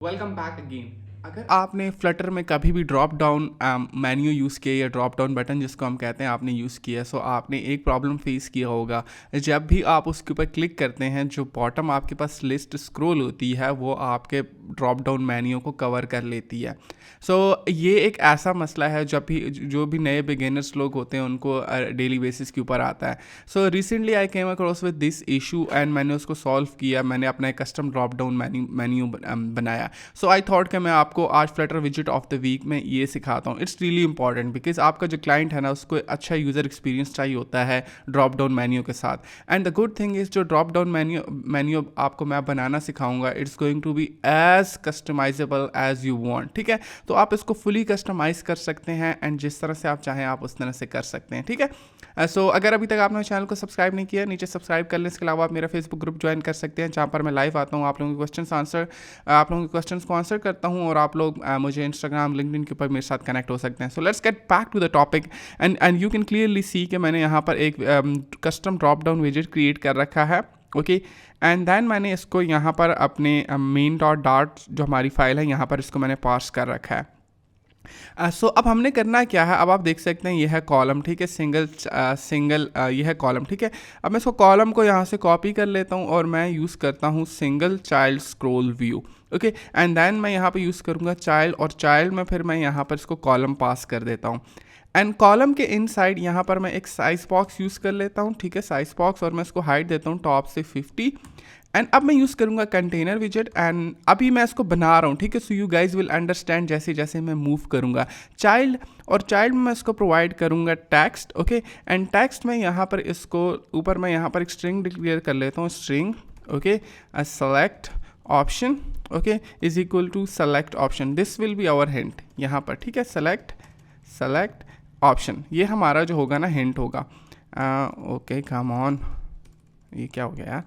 Welcome back again. अगर आपने Flutter में कभी भी ड्रॉप डाउन मेन्यू यूज़ किया या ड्रॉप डाउन बटन जिसको हम कहते हैं आपने यूज़ किया, सो आपने एक प्रॉब्लम फेस किया होगा। जब भी आप उसके ऊपर क्लिक करते हैं, जो बॉटम आपके पास लिस्ट स्क्रॉल होती है वो आपके ड्रॉप डाउन मेन्यू को कवर कर लेती है। सो ये एक ऐसा मसला है जब भी जो भी नए बिगिनर्स लोग होते हैं उनको डेली बेसिस के ऊपर आता है। So recently I came across with this issue and मैंने उसको सॉल्व किया। मैंने अपना एक कस्टम ड्रॉप डाउन मेन्यू बनाया। सो आई थॉट कि मैं आपको आज फ्लटर विजिट ऑफ द वीक में ये सिखाता हूँ। इट्स रियली इंपॉर्टेंट बिकॉज आपका जो क्लाइंट है ना उसको अच्छा यूज़र एक्सपीरियंस चाहिए होता है ड्रॉप डाउन मेन्यू के साथ। And the good thing is जो ड्रॉप डाउन मेन्यू आपको मैं बनाना सिखाऊंगा, it's going to be as customisable as you want. ठीक है, तो आप इसको फुली कस्टमाइज़ कर सकते हैं एंड जिस तरह से आप चाहें आप उस तरह से कर सकते हैं। ठीक है, सो अगर अभी तक आपने चैनल को सब्सक्राइब नहीं किया, नीचे सब्सक्राइब कर लें। इसके अलावा आप मेरा फेसबुक ग्रुप ज्वाइन कर सकते हैं जहाँ पर मैं लाइव आता हूँ, आप लोगों के क्वेश्चन को आंसर करता हूँ और आप लोग मुझे इंस्टाग्राम लिंक्डइन के ऊपर मेरे साथ कनेक्ट हो सकते हैं। So let's get back to the topic and you can clearly see कि मैंने यहाँ पर एक कस्टम ड्रॉप डाउन विजेट क्रिएट कर रखा है। ओके, एंड देन मैंने इसको यहाँ पर अपने मेन डॉट जो हमारी फाइल है यहाँ पर इसको मैंने पास कर रखा है। सो अब हमने करना क्या है, अब आप देख सकते हैं ये है कॉलम। ठीक है, सिंगल ये है कॉलम। ठीक है, अब मैं इसको कॉलम को यहाँ से कॉपी कर लेता हूँ और मैं यूज़ करता हूँ single child scroll view. Okay, and then मैं यहाँ पे यूज़ करूँगा चाइल्ड, और चाइल्ड में फिर मैं यहाँ पर इसको कॉलम पास कर देता हूँ। एंड कॉलम के इनसाइड यहाँ पर मैं एक साइज बॉक्स यूज़ कर लेता हूँ। ठीक है, साइज बॉक्स, और मैं इसको हाइट देता हूँ टॉप से 50। एंड अब मैं यूज़ करूँगा कंटेनर विजेट एंड अभी मैं इसको बना रहा हूँ। ठीक है, so you guys will understand जैसे जैसे मैं मूव करूँगा। चाइल्ड, और चाइल्ड में मैं इसको प्रोवाइड करूँगा टेक्स्ट। ओके, एंड टेक्स्ट में यहाँ पर इसको ऊपर मैं यहाँ पर एक स्ट्रिंग डिक्लेयर कर लेता हूँ, string. Okay, select option, okay, is equal to select option. This will be our hint यहाँ पर। ठीक है, सेलेक्ट ऑप्शन, ये हमारा जो होगा ना हिंट होगा। ओके, कम ऑन, ये क्या हो गया यार।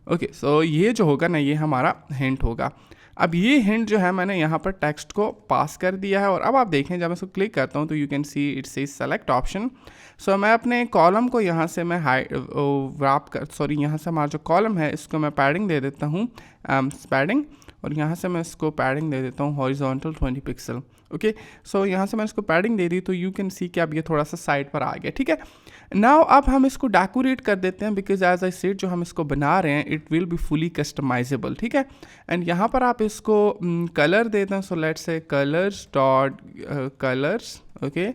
ओके, सो ये जो होगा ना ये हमारा हिंट होगा। अब ये हिंट जो है मैंने यहाँ पर टेक्स्ट को पास कर दिया है, और अब आप देखें जब मैं इसको क्लिक करता हूँ तो you can see it says select option. So मैं अपने कॉलम को यहाँ से मैं यहाँ से हमारा जो कॉलम है इसको मैं पैडिंग दे देता हूँ, पैडिंग, और यहाँ से मैं इसको पैडिंग दे देता हूँ हॉरिजॉन्टल 20 पिक्सल। ओके, सो यहाँ से मैंने इसको पैडिंग दे दी तो यू कैन सी कि अब ये थोड़ा सा साइड पर आ गया। ठीक है, नाउ अब हम इसको डेकोरेट कर देते हैं बिकॉज एज आई सेड जो हम इसको बना रहे हैं it will be fully customisable. ठीक है, एंड यहाँ पर आप इसको कलर देते हैं। So let's say colours dot colours, okay,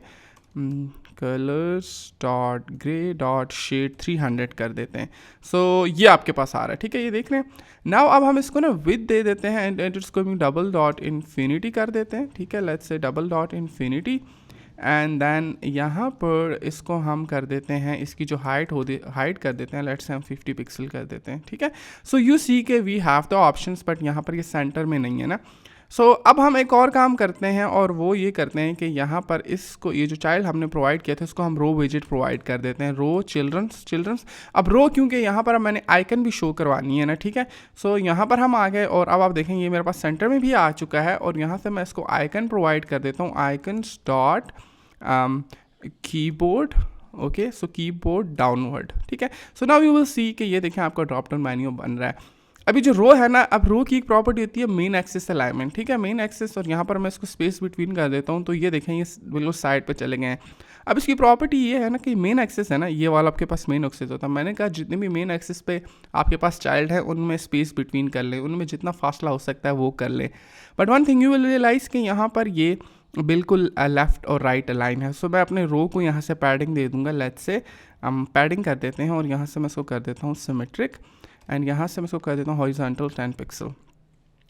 colours dot grey dot shade 300 कर देते हैं। सो ये आपके पास आ रहा है। ठीक है, ये देख रहे हैं। नाउ अब हम इसको ना विद दे देते हैं and it's going double dot infinity कर देते हैं। ठीक है, let's say double dot infinity, and then यहाँ पर इसको हम कर देते हैं, इसकी जो हाइट कर देते हैं, लेट्स से हम 50 पिक्सल कर देते हैं। ठीक है, सो यू सी के we have the options, but यहाँ पर ये सेंटर में नहीं है ना। सो अब हम एक और काम करते हैं और वो ये करते हैं कि यहाँ पर इसको, ये जो चाइल्ड हमने प्रोवाइड किया था इसको हम रो विजेट प्रोवाइड कर देते हैं, रो चिल्ड्रंस। अब रो क्योंकि यहाँ पर अब मैंने आइकन भी शो करवानी है ना। ठीक है, सो यहाँ पर हम आ गए और अब आप देखेंगे ये मेरे पास सेंटर में भी आ चुका है, और यहाँ से मैं इसको आइकन प्रोवाइड कर देता हूँ, icons dot keyboard. Okay, so keyboard downward. ठीक है, सो नाउ यू विल सी कि ये देखें आपका ड्रॉप डाउन मेन्यू बन रहा है। अभी जो रो है ना, अब रो की एक प्रॉपर्टी होती है मेन एक्सिस अलाइनमेंट। ठीक है, मेन एक्सिस, और यहाँ पर मैं इसको स्पेस बिटवीन कर देता हूँ तो ये देखें ये बिल्कुल साइड पे चले गए हैं। अब इसकी प्रॉपर्टी ये है ना कि मेन एक्सिस है ना, ये वाला आपके पास मेन एक्सिस होता है। मैंने कहा जितने भी मेन एक्सिस पे आपके पास चाइल्ड है उनमें स्पेस बिटवीन कर लें, उनमें जितना फासला हो सकता है वो कर लें। But one thing you will realise कि यहाँ पर ये बिल्कुल लेफ़्ट और राइट अलाइन है। सो मैं अपने रो को यहाँ से पैडिंग दे दूँगा, लेट्स से हम पैडिंग कर देते हैं, और यहाँ से मैं इसको कर देता हूँ सिमेट्रिक, एंड यहाँ से मैं इसको कर देता हूँ horizontal 10 pixel.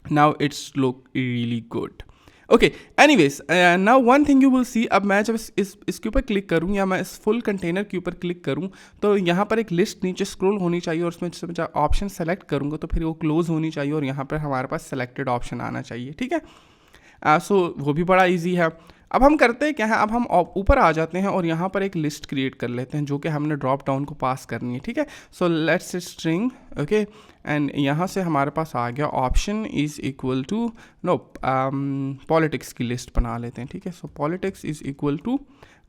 Now it's look really good. Okay, anyways, now one thing you will see, अब मैं जब इसके ऊपर क्लिक करूँ या मैं इस फुल कंटेनर के ऊपर क्लिक करूँ तो यहाँ पर एक लिस्ट नीचे स्क्रॉल होनी चाहिए, और उसमें जब मैं ऑप्शन सेलेक्ट करूँगा तो फिर वो क्लोज होनी चाहिए और यहाँ पर हमारे पास सेलेक्टेड ऑप्शन आना चाहिए। ठीक है, सो वो भी बड़ा ईजी है। अब हम करते हैं क्या है, अब हम ऊपर आ जाते हैं और यहाँ पर एक लिस्ट क्रिएट कर लेते हैं जो कि हमने ड्रॉप डाउन को पास करनी है। ठीक है, so let's string, okay, and यहाँ से हमारे पास आ गया option is equal to no politics की लिस्ट बना लेते हैं। ठीक है, so politics is equal to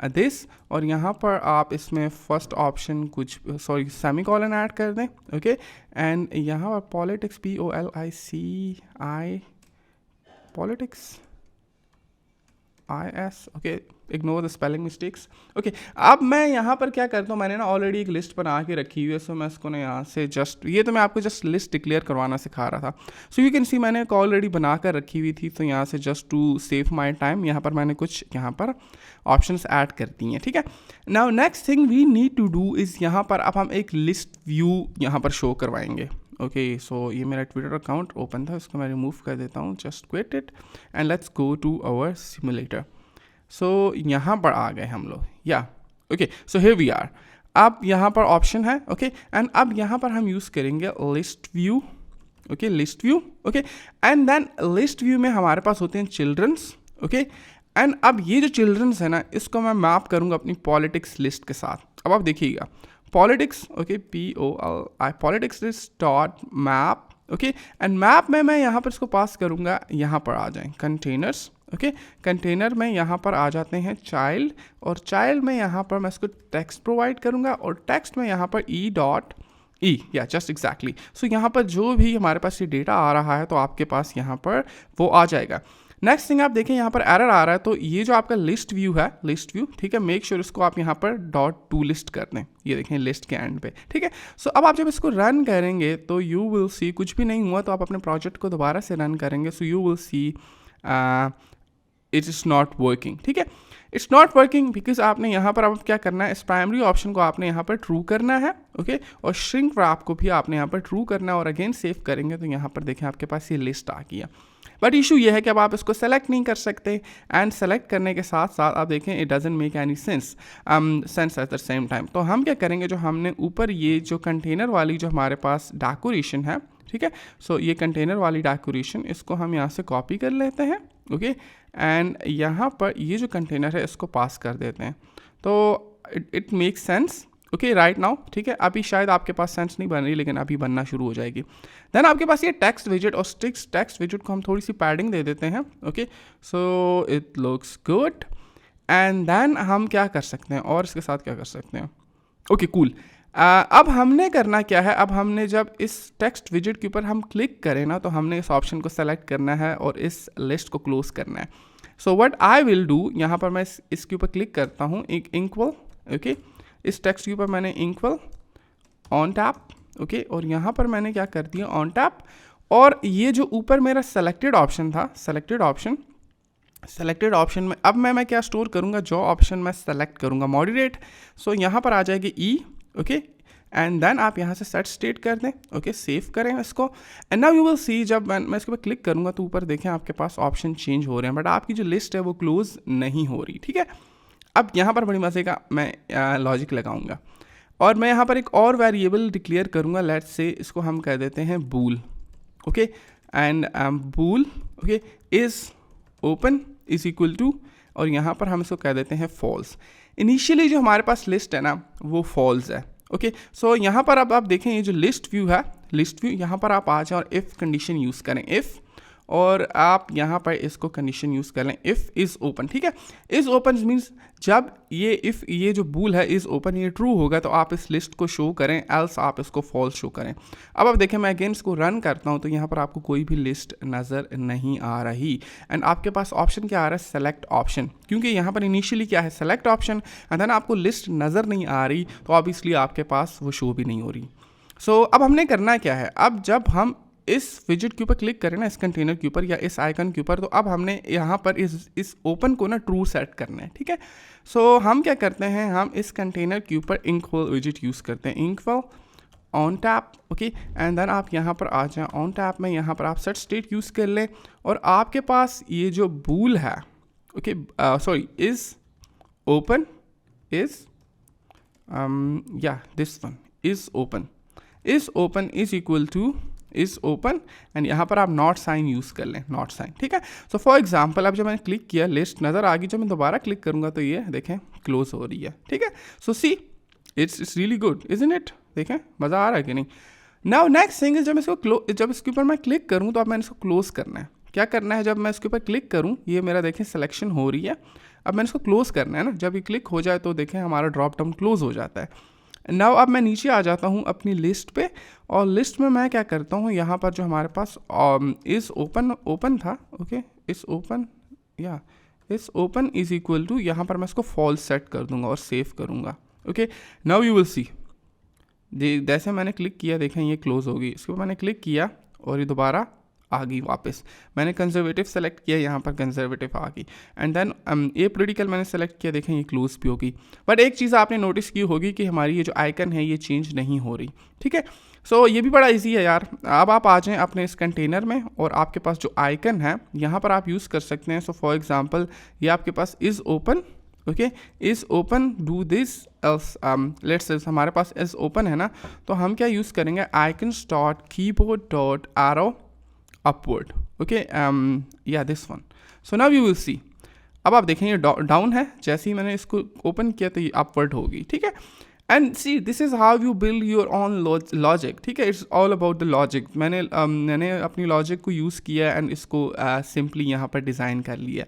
this, और यहाँ पर आप इसमें फर्स्ट ऑप्शन कुछ सेमीकोलन ऐड कर दें। ओके, एंड यहाँ पर politics POLICI politics IS, okay, ignore the spelling mistakes. Okay, अब मैं यहाँ पर क्या करता हूँ, मैंने ना ऑलरेडी एक लिस्ट बना के रखी हुई है, सो मैं इसको ना यहाँ से जस्ट, ये तो मैं आपको जस्ट लिस्ट डिक्लेयर करवाना सिखा रहा था। सो यू कैन सी मैंने एक ऑलरेडी बना कर रखी हुई थी, तो यहाँ से just to save my time यहाँ पर मैंने कुछ यहाँ पर ऑप्शंस ऐड कर दी हैं, ठीक है। Now next thing we need to do is यहाँ पर अब हम एक लिस्ट व्यू यहाँ पर शो करवाएंगे। ओके, सो ये मेरा ट्विटर अकाउंट ओपन था, इसको मैं रिमूव कर देता हूँ, just quit it and let's go to our simulator. So यहाँ पर आ गए हम लोग, या okay, so here we are. अब यहाँ पर ऑप्शन है, ओके, एंड अब यहाँ पर हम यूज़ करेंगे list view, okay, list view, okay, and then list view में हमारे पास होते हैं चिल्ड्रंस, ओके, एंड अब ये जो चिल्ड्रंस है ना, इसको मैं मैप करूँगा अपनी पॉलिटिक्स लिस्ट के साथ। अब आप देखिएगा politics, okay, POLI politics list dot map, okay, and map में मैं यहाँ पर इसको पास करूँगा, यहाँ पर आ जाएं कंटेनर्स, ओके, कंटेनर में यहाँ पर आ जाते हैं चाइल्ड, और चाइल्ड में यहाँ पर मैं इसको टेक्स्ट प्रोवाइड करूँगा, और टेक्स्ट में यहाँ पर E.E, या जस्ट एग्जैक्टली। सो यहाँ पर जो भी हमारे पास ये डेटा आ रहा है तो आपके पास यहाँ पर वो आ जाएगा। नेक्स्ट थिंग आप देखें यहाँ पर एरर आ रहा है, तो ये जो आपका लिस्ट व्यू है, लिस्ट व्यू, ठीक है, मेक श्योर इसको आप यहाँ पर .toList कर दें, ये देखें लिस्ट के एंड पे, ठीक है। सो अब आप जब इसको रन करेंगे तो यू विल सी, कुछ भी नहीं हुआ तो आप अपने प्रोजेक्ट को दोबारा से रन करेंगे, so you will see it is not working, ठीक है। इट्स नॉट वर्किंग बिकॉज आपने यहाँ पर अब क्या करना है, इस प्राइमरी ऑप्शन को आपने यहाँ पर ट्रू करना है, ओके, और श्रिंक रैप को भी आपने यहाँ पर ट्रू करना है, और अगेन सेव करेंगे तो यहाँ पर देखें आपके पास ये लिस्ट आ गया। बट इशू ये है कि अब आप इसको सेलेक्ट नहीं कर सकते, एंड सेलेक्ट करने के साथ साथ आप देखें it doesn't make any sense at the same time. तो हम क्या करेंगे, जो हमने ऊपर ये जो कंटेनर वाली जो हमारे पास डेकोरेशन है, ठीक है, सो ये कंटेनर वाली डेकोरेशन इसको हम यहाँ से कॉपी कर लेते हैं, ओके, एंड यहाँ पर ये जो कंटेनर है इसको पास कर देते हैं, तो it makes sense, okay, right now, ठीक है। अभी शायद आपके पास सेंस नहीं बन रही, लेकिन अभी बनना शुरू हो जाएगी। देन आपके पास ये टेक्स्ट विजेट, और टेक्स्ट विजेट को हम थोड़ी सी पैडिंग दे देते हैं, okay, so it looks good. And then हम क्या कर सकते हैं, और इसके साथ क्या कर सकते हैं, ओके, कूल। अब हमने करना क्या है, अब हमने जब इस टेक्स्ट विजेट के ऊपर हम क्लिक करें ना, तो हमने इस ऑप्शन को सेलेक्ट करना है और इस लिस्ट को क्लोज करना है। So what I will do, यहाँ पर मैं इसके ऊपर क्लिक करता हूँ, एक इक्वल, ओके, इस टेक्स्ट के ऊपर मैंने इक्वल ऑन टैप, ओके, और यहाँ पर मैंने क्या कर दिया ऑन टैप, और ये जो ऊपर मेरा सेलेक्टेड ऑप्शन था, सेलेक्टेड ऑप्शन में अब मैं क्या स्टोर करूँगा, जो ऑप्शन मैं सेलेक्ट करूँगा मॉडरेट, सो यहाँ पर आ जाएगी E, ओके, एंड देन आप यहाँ से सेट स्टेट कर दें, ओके, सेव करें इसको, एंड नाउ यू विल सी जब मैं इसके ऊपर क्लिक करूँगा तो ऊपर देखें आपके पास ऑप्शन चेंज हो रहे हैं, बट आपकी जो लिस्ट है वो क्लोज नहीं हो रही, ठीक है। अब यहाँ पर बड़ी मज़े का मैं लॉजिक लगाऊंगा, और मैं यहाँ पर एक और वेरिएबल डिक्लेयर करूँगा, लेट्स से इसको हम कह देते हैं bool, okay, and bool, okay, is open is equal to, और यहाँ पर हम इसको कह देते हैं फॉल्स। इनिशियली जो हमारे पास लिस्ट है ना वो फॉल्स है, ओके, सो यहाँ पर अब आप देखें ये जो लिस्ट व्यू है, लिस्ट व्यू, यहाँ पर आप आ जाएं और इफ़ कंडीशन यूज़ करें, इफ़, और आप यहाँ पर इसको कंडीशन यूज़ कर लें, इफ़ इज़ ओपन, ठीक है। इज़ ओपन मीन्स जब ये इफ़ ये जो बूल है इज़ ओपन ये ट्रू होगा तो आप इस लिस्ट को शो करें, एल्स आप इसको फॉल्स शो करें। अब आप देखें मैं अगेन इसको रन करता हूँ तो यहाँ पर आपको कोई भी लिस्ट नज़र नहीं आ रही, एंड आपके पास ऑप्शन क्या आ रहा है, सेलेक्ट ऑप्शन, क्योंकि यहाँ पर इनिशियली क्या है सेलेक्ट ऑप्शन, एंड देन आपको लिस्ट नज़र नहीं आ रही तो ऑब्वियसली आपके पास वो शो भी नहीं हो रही। सो अब हमने करना क्या है, अब जब हम इस विजेट के ऊपर क्लिक करें ना, इस कंटेनर के ऊपर या इस आइकन के ऊपर, तो अब हमने यहाँ पर इस ओपन को ना ट्रू सेट करना है, ठीक है। सो हम क्या करते हैं, हम इस कंटेनर के ऊपर इक्वल विजेट यूज़ करते हैं, equal on tap, okay, and then आप यहाँ पर आ जाएं ऑन टैप में, यहाँ पर आप सेट स्टेट यूज़ कर लें, और आपके पास ये जो बूल है, okay, sorry, is open is या this one is open is equal to is open, and यहाँ पर आप नॉट साइन यूज़ कर लें, नॉट साइन, ठीक है। सो फॉर एग्जांपल अब जब मैंने क्लिक किया लिस्ट नज़र आ गई, जब मैं दोबारा क्लिक करूँगा तो ये देखें क्लोज हो रही है, ठीक है। So see it's really good, isn't it, देखें मज़ा आ रहा है कि नहीं। नाउ नेक्स्ट थिंग इज जब इसके ऊपर मैं क्लिक करूँ तो अब मैंने इसको क्लोज करना है। क्या करना है, जब मैं इसके ऊपर क्लिक करूँ ये मेरा देखें सिलेक्शन हो रही है, अब मैंने इसको क्लोज करना है ना, जब ये क्लिक हो जाए तो देखें हमारा ड्रॉप डाउन क्लोज हो जाता है। नाउ अब मैं नीचे आ जाता हूँ अपनी लिस्ट पे, और लिस्ट में मैं क्या करता हूँ, यहाँ पर जो हमारे पास इज़ ओपन था, ओके, इस ओपन या इस ओपन इज इक्वल टू, यहाँ पर मैं इसको फॉल्स सेट कर दूंगा और सेव करूँगा। ओके, नाउ यू विल सी, जैसे मैंने क्लिक किया देखें ये क्लोज होगी, इसके ऊपर मैंने क्लिक किया और ये दोबारा आ गई वापस। मैंने कंजर्वेटिव सेलेक्ट किया, यहाँ पर कंजर्वेटिव आ गई। एंड देन ए पॉलिटिकल मैंने सेलेक्ट किया, देखें ये क्लोज भी होगी। बट एक चीज़ आपने नोटिस की होगी कि हमारी ये जो आइकन है ये चेंज नहीं हो रही, ठीक है। सो ये भी बड़ा इजी है यार। अब आप आ जाएं अपने इस कंटेनर में और आपके पास जो आइकन है यहाँ पर आप यूज़ कर सकते हैं। सो फॉर एग्जांपल ये आपके पास is open, okay, is open do this else, let's हमारे पास इज़ ओपन है ना, तो हम क्या यूज़ करेंगे, icons dot keyboard dot arrow upward, okay, या this one. So now you will see, अब आप देखें ये डाउन है, जैसे ही मैंने इसको ओपन किया तो ये अपवर्ड होगी, ठीक है। And see this is how you build your on logic, ठीक है। It's all about the logic. मैंने अपनी लॉजिक को यूज़ किया एंड इसको सिंपली यहाँ पर डिज़ाइन कर लिया।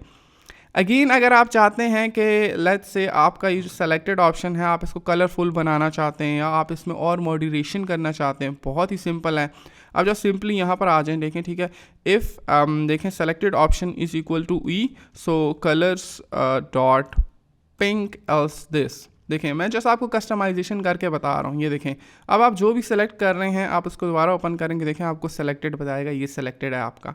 अगेन अगर आप चाहते हैं कि लेट्स से आपका ये जो सेलेक्टेड ऑप्शन है आप इसको कलरफुल बनाना चाहते हैं या आप इसमें और मॉड्यूलेशन करना चाहते हैं, बहुत ही सिंपल है। अब जब सिंपली यहाँ पर आ जाएं, देखें, ठीक है, इफ़ देखें selected option is equal to E, so colours dot pink else this. देखें मैं जैसा आपको कस्टमाइजेशन करके बता रहा हूँ, ये देखें अब आप जो भी सेलेक्ट कर रहे हैं आप उसको दोबारा ओपन करेंगे, देखें आपको सेलेक्टेड बताएगा, ये सेलेक्टेड है आपका,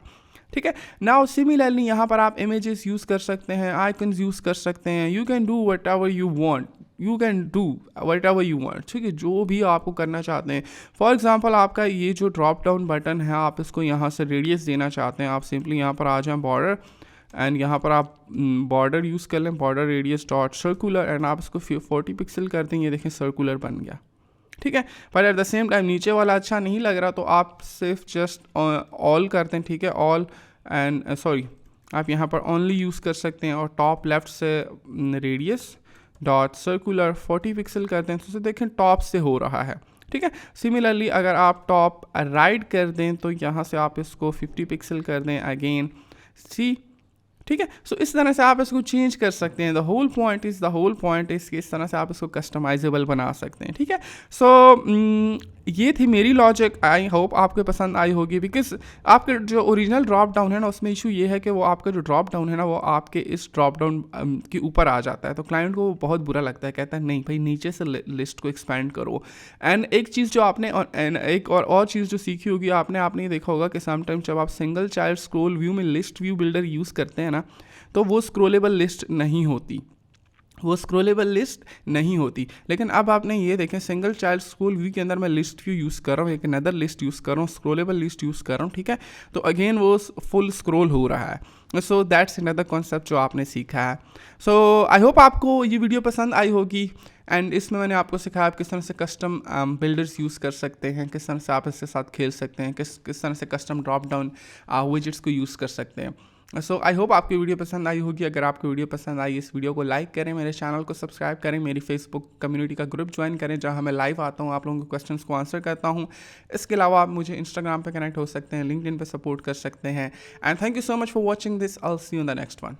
ठीक है। नाउ सिमिलरली यहाँ पर आप इमेजेस यूज़ कर सकते हैं, आइकन्स यूज़ कर सकते हैं, you can do what ever you want, you can do what ever you want, ठीक है, जो भी आपको करना चाहते हैं। फॉर एग्जांपल आपका ये जो ड्रॉप डाउन बटन है आप इसको यहाँ से रेडियस देना चाहते हैं, आप सिंपली यहाँ पर आ जाएं बॉर्डर एंड यहाँ पर आप बॉर्डर यूज़ कर लें, border radius dot circular and आप इसको 40 पिक्सल कर दें, ये देखें सर्कुलर बन गया, ठीक है। पर एट द सेम टाइम नीचे वाला अच्छा नहीं लग रहा तो आप सिर्फ जस्ट ऑल करते हैं, ठीक है, ऑल एंड सॉरी आप यहाँ पर ओनली यूज़ कर सकते हैं और टॉप लेफ्ट से रेडियस डॉट सर्कुलर 40 पिक्सल करते हैं, तो देखें टॉप से हो रहा है, ठीक है। सिमिलरली अगर आप टॉप राइट कर दें तो यहाँ से आप इसको 50 पिक्सल कर दें अगेन, सी, ठीक है। सो इस तरह से आप इसको चेंज कर सकते हैं। द होल पॉइंट इज़ कि इस तरह से आप इसको कस्टमाइजेबल बना सकते हैं, ठीक है। सो ये थी मेरी लॉजिक, आई होप आपको पसंद आई होगी। बिकॉज आपके जो ओरिजिनल ड्रॉप डाउन है ना उसमें इशू ये है कि वो आपका जो ड्रॉप डाउन है ना वो आपके इस ड्रॉप डाउन के ऊपर आ जाता है, तो क्लाइंट को वो बहुत बुरा लगता है, कहता है नहीं भाई नीचे से लिस्ट को एक्सपेंड करो। एंड एक चीज़ जो आपने एक और चीज़ जो सीखी होगी आपने देखा होगा कि समटाइम जब आप सिंगल चाइल्ड स्क्रॉल व्यू में लिस्ट व्यू बिल्डर यूज़ करते हैं ना तो वो स्क्रॉलेबल लिस्ट नहीं होती, लेकिन अब आपने ये देखें सिंगल चाइल्ड स्क्रॉल व्यू के अंदर मैं लिस्ट व्यू यूज़ कर रहा हूँ, एक अनदर लिस्ट यूज़ कर रहा हूँ, स्क्रॉलेबल लिस्ट यूज़ कर रहा हूँ, ठीक है। तो अगेन वो फुल स्क्रॉल हो रहा है। सो दैट्स अनदर कॉन्सेप्ट जो आपने सीखा है। सो आई होप आपको ये वीडियो पसंद आई होगी एंड इसमें मैंने आपको सिखाया आप किस तरह से कस्टम बिल्डर्स यूज़ कर सकते हैं, किस तरह से आप इसके साथ खेल सकते हैं, किस तरह से कस्टम ड्रॉप डाउन विजेट्स को यूज़ कर सकते हैं। सो आई होप आपकी वीडियो पसंद आई होगी। अगर आपको वीडियो पसंद आई इस वीडियो को लाइक करें, मेरे चैनल को सब्सक्राइब करें, मेरी फेसबुक कम्युनिटी का ग्रुप ज्वाइन करें जहां मैं लाइव आता हूं, आप लोगों के क्वेश्चंस को आंसर करता हूं। इसके अलावा आप मुझे इंस्टाग्राम पे कनेक्ट हो सकते हैं, लिंक्डइन पे सपोर्ट कर सकते हैं। And thank you so much for watching this, I will see you in the next one.